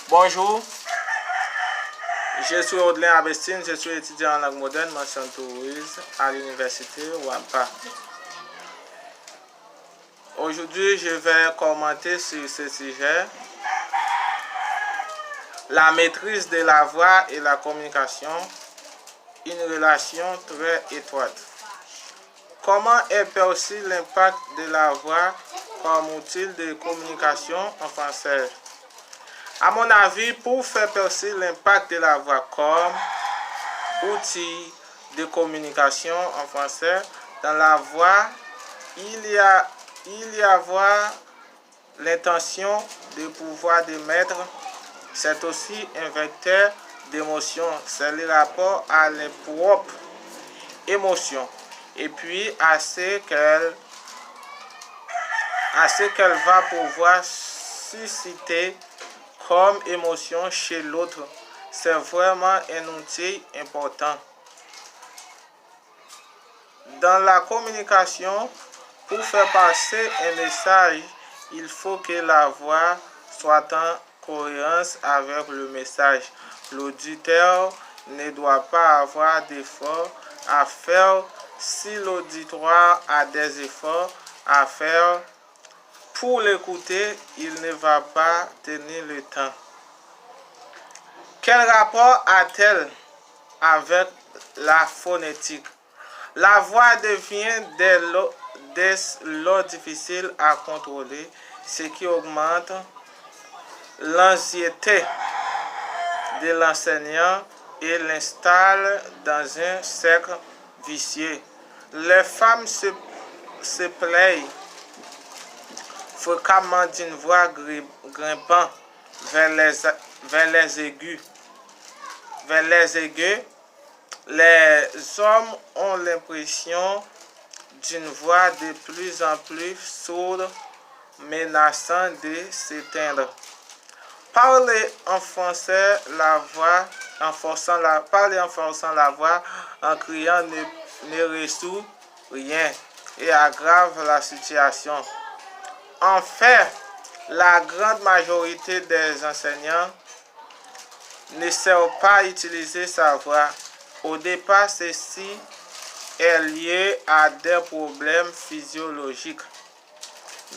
Bonjour, je suis Audelain Abestine, je suis étudiant en langue moderne, mention tourisme à l'université Wampa. Aujourd'hui, je vais commenter sur ce sujet, la maîtrise de la voix et la communication, une relation très étroite. Comment est perçu l'impact de la voix comme outil de communication en français? À mon avis, pour faire percer l'impact de la voix comme outil de communication en français, dans la voix, il y a avoir l'intention de pouvoir d'émettre. C'est aussi un vecteur d'émotion. C'est le rapport à les propres émotions et puis à ce qu'elle va pouvoir susciter comme émotion chez l'autre. C'est vraiment un outil important. Dans la communication, pour faire passer un message, il faut que la voix soit en cohérence avec le message. L'auditeur ne doit pas avoir d'efforts à faire. Si l'auditoire a des efforts à faire pour l'écouter, il ne va pas tenir le temps. Quel rapport a-t-elle avec la phonétique? La voix devient dès lors difficile à contrôler, ce qui augmente l'anxiété de l'enseignant et l'installe dans un cercle vicieux. Les femmes se plaignent fréquemment d'une voix grimpant vers les aigus. Les hommes ont l'impression d'une voix de plus en plus sourde, menaçant de s'éteindre. Parler en forçant la voix, en criant ne résout rien et aggrave la situation. En fait, la grande majorité des enseignants ne savent pas utiliser sa voix. Au départ, ceci est lié à des problèmes physiologiques,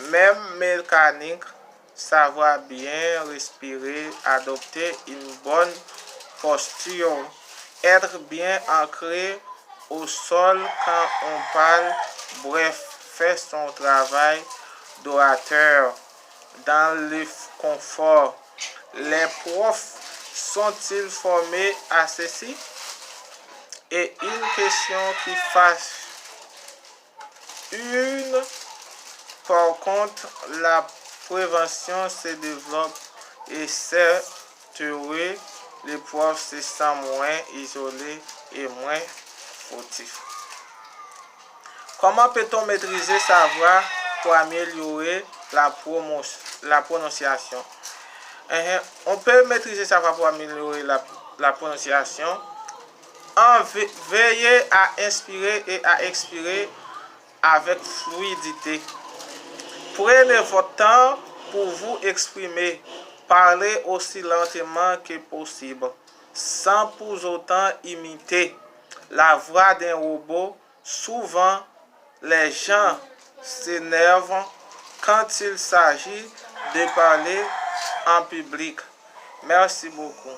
même mécaniques. Savoir bien respirer, adopter une bonne posture, être bien ancré au sol quand on parle, bref, faire son travail d'orateur dans le confort. Les profs sont-ils formés à ceci? Et une question qui fâche. Par contre, la prévention se développe et c'est heureux, les profs se sentent moins isolés et moins fautifs. Comment peut-on maîtriser sa voix pour améliorer la prononciation? On peut maîtriser sa voix pour améliorer la prononciation en veillant à inspirer et à expirer avec fluidité. Prenez votre temps pour vous exprimer. Parlez aussi lentement que possible, sans pour autant imiter la voix d'un robot. Souvent, les gens s'énervent quand il s'agit de parler en public. Merci beaucoup.